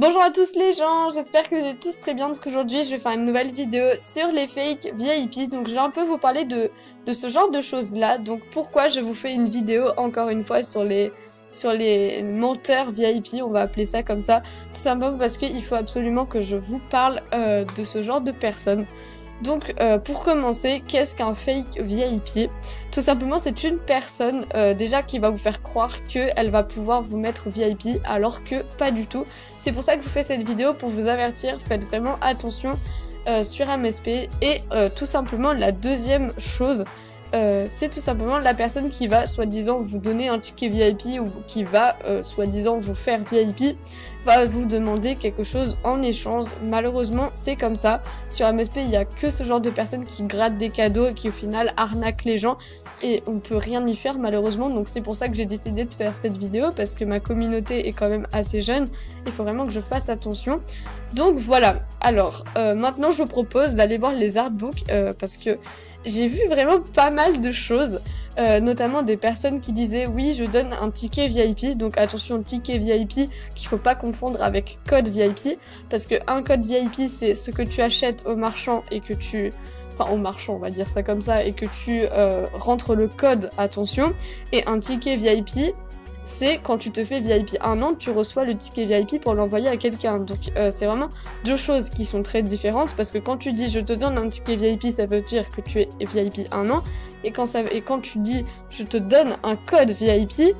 Bonjour à tous les gens, j'espère que vous êtes tous très bien, parce qu'aujourd'hui je vais faire une nouvelle vidéo sur les fakes VIP, donc je vais un peu vous parler de ce genre de choses là, donc pourquoi je vous fais une vidéo encore une fois sur les menteurs VIP, on va appeler ça comme ça, tout simplement parce qu'il faut absolument que je vous parle de ce genre de personnes. Donc pour commencer, qu'est-ce qu'un fake VIP? Tout simplement c'est une personne déjà qui va vous faire croire qu'elle va pouvoir vous mettre VIP alors que pas du tout. C'est pour ça que je vous fais cette vidéo pour vous avertir, faites vraiment attention sur MSP. Et tout simplement la deuxième chose, c'est tout simplement la personne qui va soi-disant vous donner un ticket VIP ou qui va soi-disant vous faire VIP va vous demander quelque chose en échange. Malheureusement c'est comme ça, sur MSP il n'y a que ce genre de personnes qui grattent des cadeaux et qui au final arnaquent les gens et on peut rien y faire malheureusement, donc c'est pour ça que j'ai décidé de faire cette vidéo parce que ma communauté est quand même assez jeune, il faut vraiment que je fasse attention. Donc voilà, alors maintenant je vous propose d'aller voir les artbooks parce que j'ai vu vraiment pas mal de choses, notamment des personnes qui disaient oui je donne un ticket VIP, donc attention ticket VIP qu'il faut pas confondre avec code VIP, parce que un code VIP c'est ce que tu achètes au marchand et que tu... Enfin au marchand on va dire ça comme ça, et que tu rentres le code, attention, et un ticket VIP c'est quand tu te fais VIP 1 an, tu reçois le ticket VIP pour l'envoyer à quelqu'un. Donc c'est vraiment deux choses qui sont très différentes, parce que quand tu dis je te donne un ticket VIP, ça veut dire que tu es VIP 1 an, et quand tu dis je te donne un code VIP,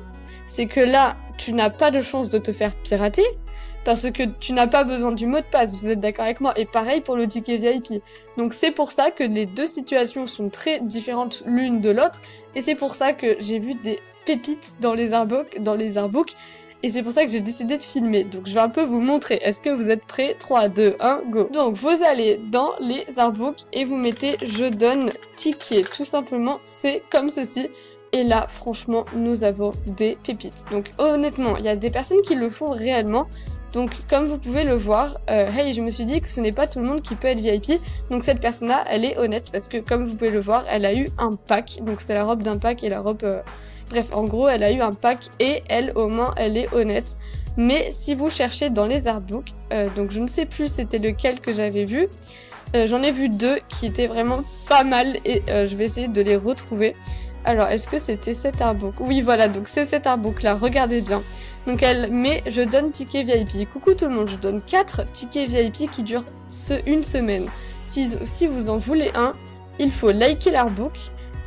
c'est que là tu n'as pas de chance de te faire pirater, parce que tu n'as pas besoin du mot de passe, vous êtes d'accord avec moi, et pareil pour le ticket VIP. Donc c'est pour ça que les deux situations sont très différentes l'une de l'autre, et c'est pour ça que j'ai vu des pépites dans les artbooks, et c'est pour ça que j'ai décidé de filmer. Donc je vais un peu vous montrer. Est-ce que vous êtes prêts? 3, 2, 1, go. Donc vous allez dans les artbooks et vous mettez je donne ticket. Tout simplement, c'est comme ceci. Et là, franchement, nous avons des pépites. Donc honnêtement, il y a des personnes qui le font réellement. Donc comme vous pouvez le voir, hey, je me suis dit que ce n'est pas tout le monde qui peut être VIP. Donc cette personne-là, elle est honnête parce que comme vous pouvez le voir, elle a eu un pack. Donc c'est la robe d'un pack et la robe... Bref, en gros, elle a eu un pack et elle, au moins, elle est honnête. Mais si vous cherchez dans les artbooks, donc je ne sais plus c'était lequel que j'avais vu, j'en ai vu deux qui étaient vraiment pas mal et je vais essayer de les retrouver. Alors, est-ce que c'était cet artbook? Oui, voilà, donc c'est cet artbook-là, regardez bien. Donc elle met « Je donne ticket VIP ». Coucou tout le monde, je donne 4 tickets VIP qui durent une semaine. Si vous en voulez un, il faut liker l'artbook,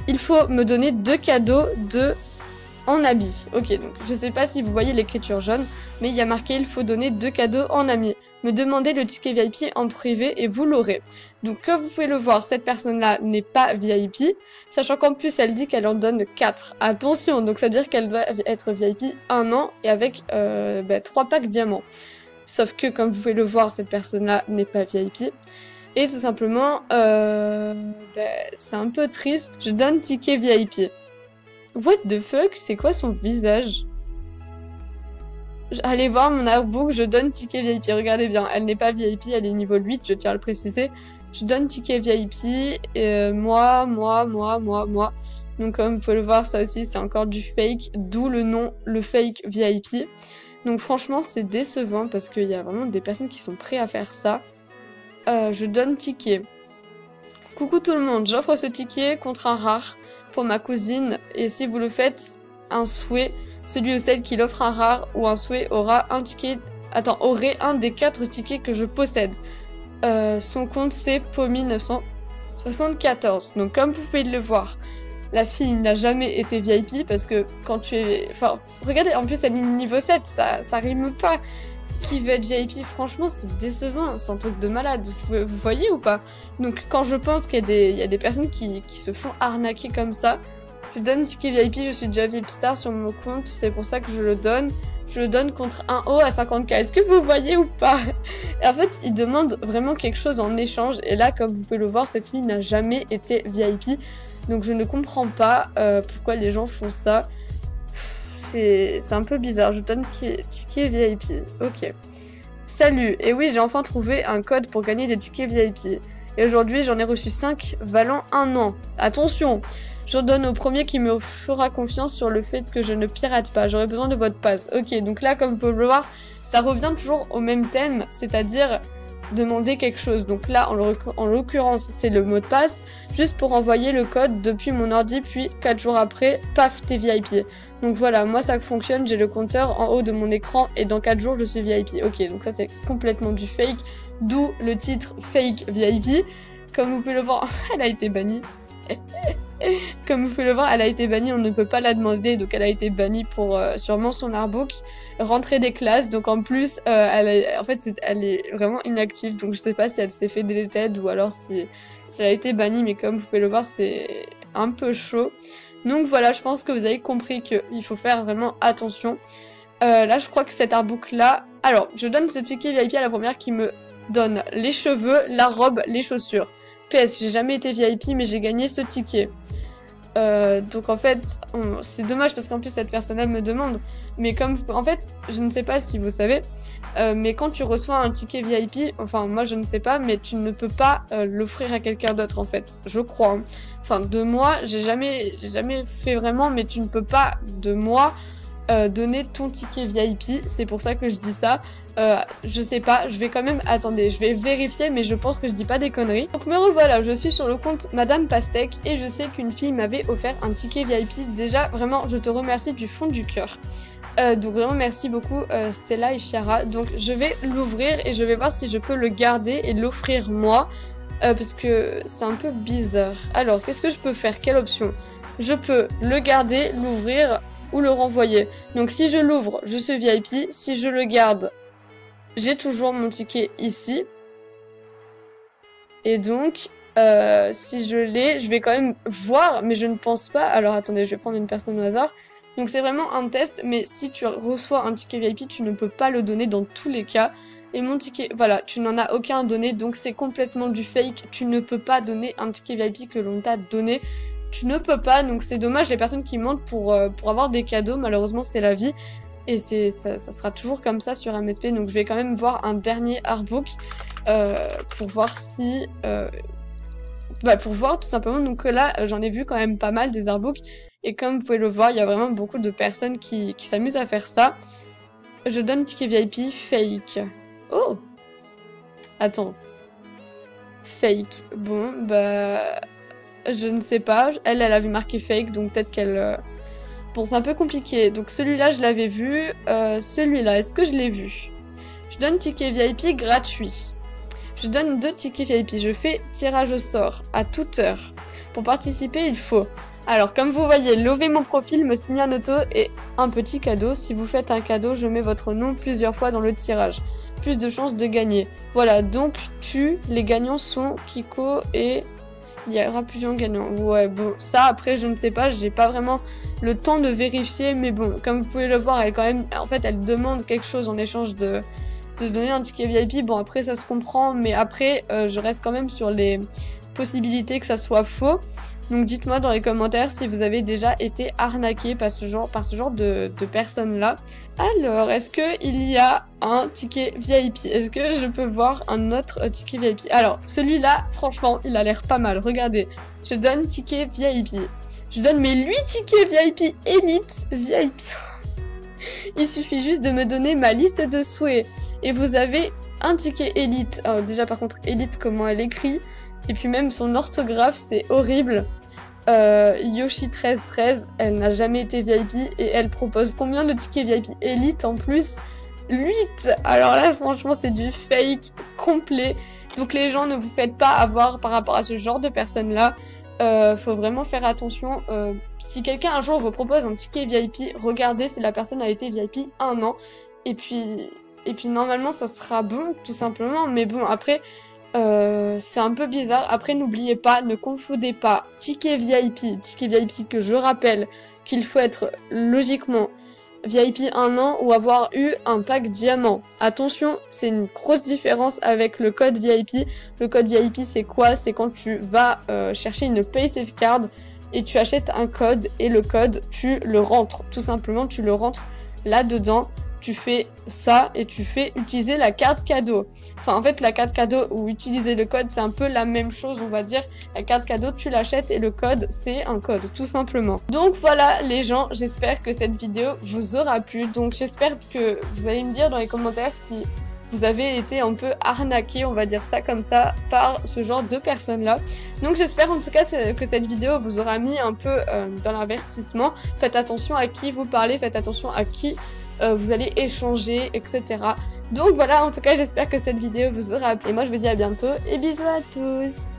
il faut me donner 2 cadeaux en habit. Ok, donc je sais pas si vous voyez l'écriture jaune, mais il y a marqué il faut donner 2 cadeaux en ami. Me demandez le ticket VIP en privé et vous l'aurez. Donc comme vous pouvez le voir, cette personne-là n'est pas VIP, sachant qu'en plus elle dit qu'elle en donne 4. Attention, donc ça veut dire qu'elle doit être VIP 1 an et avec 3 packs diamants. Sauf que comme vous pouvez le voir, cette personne-là n'est pas VIP. Et tout simplement, c'est un peu triste. Je donne ticket VIP. What the fuck? C'est quoi son visage? Allez voir mon artbook, je donne ticket VIP. Regardez bien, elle n'est pas VIP, elle est niveau 8, je tiens à le préciser. Je donne ticket VIP, et moi. Donc comme vous pouvez le voir, ça aussi c'est encore du fake, d'où le nom, le fake VIP. Donc franchement c'est décevant parce qu'il y a vraiment des personnes qui sont prêtes à faire ça. Je donne ticket. Coucou tout le monde, j'offre ce ticket contre un rare pour ma cousine, et si vous le faites, un souhait, celui ou celle qui l'offre un rare ou un souhait aura un ticket, aurait un des 4 tickets que je possède. Son compte c'est Pomi974. Donc comme vous pouvez le voir, la fille n'a jamais été VIP parce que quand tu es... Enfin, regardez, en plus elle est niveau 7, ça rime pas. Qui veut être VIP, franchement c'est décevant, c'est un truc de malade, vous voyez ou pas? Donc quand je pense qu'il y a des personnes qui se font arnaquer comme ça, je donne ticket VIP, je suis déjà VIP star sur mon compte, c'est pour ça que je le donne contre un haut à 50k, est-ce que vous voyez ou pas? Et en fait ils demandent vraiment quelque chose en échange, et là comme vous pouvez le voir, cette fille n'a jamais été VIP, donc je ne comprends pas pourquoi les gens font ça. C'est un peu bizarre, je donne ticket VIP, ok. Salut, et oui j'ai enfin trouvé un code pour gagner des tickets VIP. Et aujourd'hui j'en ai reçu 5 valant 1 an. Attention, J'ordonne au premier qui me fera confiance sur le fait que je ne pirate pas. J'aurai besoin de votre passe. Ok, donc là, comme vous pouvez le voir, ça revient toujours au même thème, c'est-à-dire demander quelque chose. Donc là, en l'occurrence, c'est le mot de passe, juste pour envoyer le code depuis mon ordi, puis 4 jours après, paf, t'es VIP. Donc voilà, moi ça fonctionne, j'ai le compteur en haut de mon écran et dans 4 jours, je suis VIP. Ok, donc ça c'est complètement du fake, d'où le titre Fake VIP. Comme vous pouvez le voir, elle a été bannie. Comme vous pouvez le voir, elle a été bannie, on ne peut pas la demander, donc elle a été bannie pour sûrement son artbook. Rentrée des classes, donc en plus, elle est vraiment inactive, donc je sais pas si elle s'est fait deleted ou alors si elle a été bannie, mais comme vous pouvez le voir, c'est un peu chaud. Donc voilà, je pense que vous avez compris qu'il faut faire vraiment attention. Là, je crois que cet artbook-là... Alors, je donne ce ticket VIP à la première qui me donne les cheveux, la robe, les chaussures. PS, j'ai jamais été VIP, mais j'ai gagné ce ticket. Donc en fait, c'est dommage parce qu'en plus cette personne-là me demande. Mais comme, en fait, je ne sais pas si vous savez, mais quand tu reçois un ticket VIP, enfin moi je ne sais pas, mais tu ne peux pas l'offrir à quelqu'un d'autre en fait, je crois. Hein. Enfin de moi, j'ai jamais fait vraiment, mais tu ne peux pas de moi donner ton ticket VIP. C'est pour ça que je dis ça. Je sais pas, je vais quand même... Attendez, je vais vérifier, mais je pense que je dis pas des conneries. Donc me revoilà, je suis sur le compte Madame Pastèque et je sais qu'une fille m'avait offert un ticket VIP. Déjà, vraiment, je te remercie du fond du cœur. Donc vraiment, merci beaucoup Stella et Chiara. Donc je vais l'ouvrir et je vais voir si je peux le garder et l'offrir moi. Parce que c'est un peu bizarre. Alors, qu'est-ce que je peux faire? Quelle option? Je peux le garder, l'ouvrir ou le renvoyer. Donc si je l'ouvre, je suis VIP. Si je le garde... J'ai toujours mon ticket ici. Et donc, si je l'ai, je vais quand même voir, mais je ne pense pas... Alors attendez, je vais prendre une personne au hasard. Donc c'est vraiment un test, mais si tu reçois un ticket VIP, tu ne peux pas le donner dans tous les cas. Et mon ticket, voilà, tu n'en as aucun à donner, donc c'est complètement du fake. Tu ne peux pas donner un ticket VIP que l'on t'a donné. Tu ne peux pas, donc c'est dommage, les personnes qui mentent pour avoir des cadeaux, malheureusement c'est la vie. Et ça sera toujours comme ça sur MSP, donc je vais quand même voir un dernier artbook pour voir si... pour voir tout simplement, donc là j'en ai vu quand même pas mal des artbooks, et comme vous pouvez le voir, il y a vraiment beaucoup de personnes qui s'amusent à faire ça. Je donne ticket VIP, fake. Oh! Attends. Fake. Bon, bah... Je ne sais pas, elle avait marqué fake, donc peut-être qu'elle... Bon, c'est un peu compliqué. Donc celui-là, je l'avais vu. Celui-là, est-ce que je l'ai vu? Je donne ticket VIP gratuit. Je donne 2 tickets VIP. Je fais tirage au sort à toute heure. Pour participer, il faut... Alors, comme vous voyez, lever mon profil, me signer un auto et un petit cadeau. Si vous faites un cadeau, je mets votre nom plusieurs fois dans le tirage. Plus de chances de gagner. Voilà, donc les gagnants sont Kiko et... Il y aura plusieurs gagnants. Ouais, bon, ça, après, je ne sais pas. J'ai pas vraiment le temps de vérifier. Mais bon, comme vous pouvez le voir, elle, quand même... En fait, elle demande quelque chose en échange de donner un ticket VIP. Bon, après, ça se comprend. Mais après, je reste quand même sur les possibilités que ça soit faux. Donc, dites-moi dans les commentaires si vous avez déjà été arnaqué par ce genre de personnes-là. Alors, est-ce qu'il y a un ticket VIP? Est-ce que je peux voir un autre ticket VIP? Alors, celui-là, franchement, il a l'air pas mal. Regardez, je donne ticket VIP. Je donne mes 8 tickets VIP Elite VIP. Il suffit juste de me donner ma liste de souhaits. Et vous avez un ticket Elite. Alors, déjà, par contre, Elite, comment elle écrit. Et puis même son orthographe, c'est horrible. Yoshi1313, elle n'a jamais été VIP et elle propose combien de tickets VIP Elite en plus? 8. Alors là, franchement, c'est du fake complet. Donc les gens, ne vous faites pas avoir par rapport à ce genre de personnes-là. Faut vraiment faire attention. Si quelqu'un un jour vous propose un ticket VIP, regardez si la personne a été VIP 1 an. Et puis normalement, ça sera bon, tout simplement. Mais bon, après... c'est un peu bizarre. Après, n'oubliez pas, ne confondez pas ticket VIP que je rappelle qu'il faut être logiquement VIP 1 an ou avoir eu un pack diamant. Attention, c'est une grosse différence avec le code VIP. Le code VIP, c'est quoi? C'est quand tu vas chercher une PaySafeCard et tu achètes un code et le code, tu le rentres. Tout simplement, tu le rentres là-dedans. tu fais ça et tu fais utiliser la carte cadeau. Enfin, en fait, la carte cadeau ou utiliser le code, c'est un peu la même chose, on va dire. La carte cadeau, tu l'achètes et le code, c'est un code, tout simplement. Donc voilà, les gens, j'espère que cette vidéo vous aura plu. Donc j'espère que vous allez me dire dans les commentaires si vous avez été un peu arnaqué, on va dire ça comme ça, par ce genre de personnes-là. Donc j'espère en tout cas que cette vidéo vous aura mis un peu dans l'avertissement. Faites attention à qui vous parlez, faites attention à qui vous allez échanger, etc. Donc voilà, en tout cas j'espère que cette vidéo vous aura plu. Et moi je vous dis à bientôt et bisous à tous.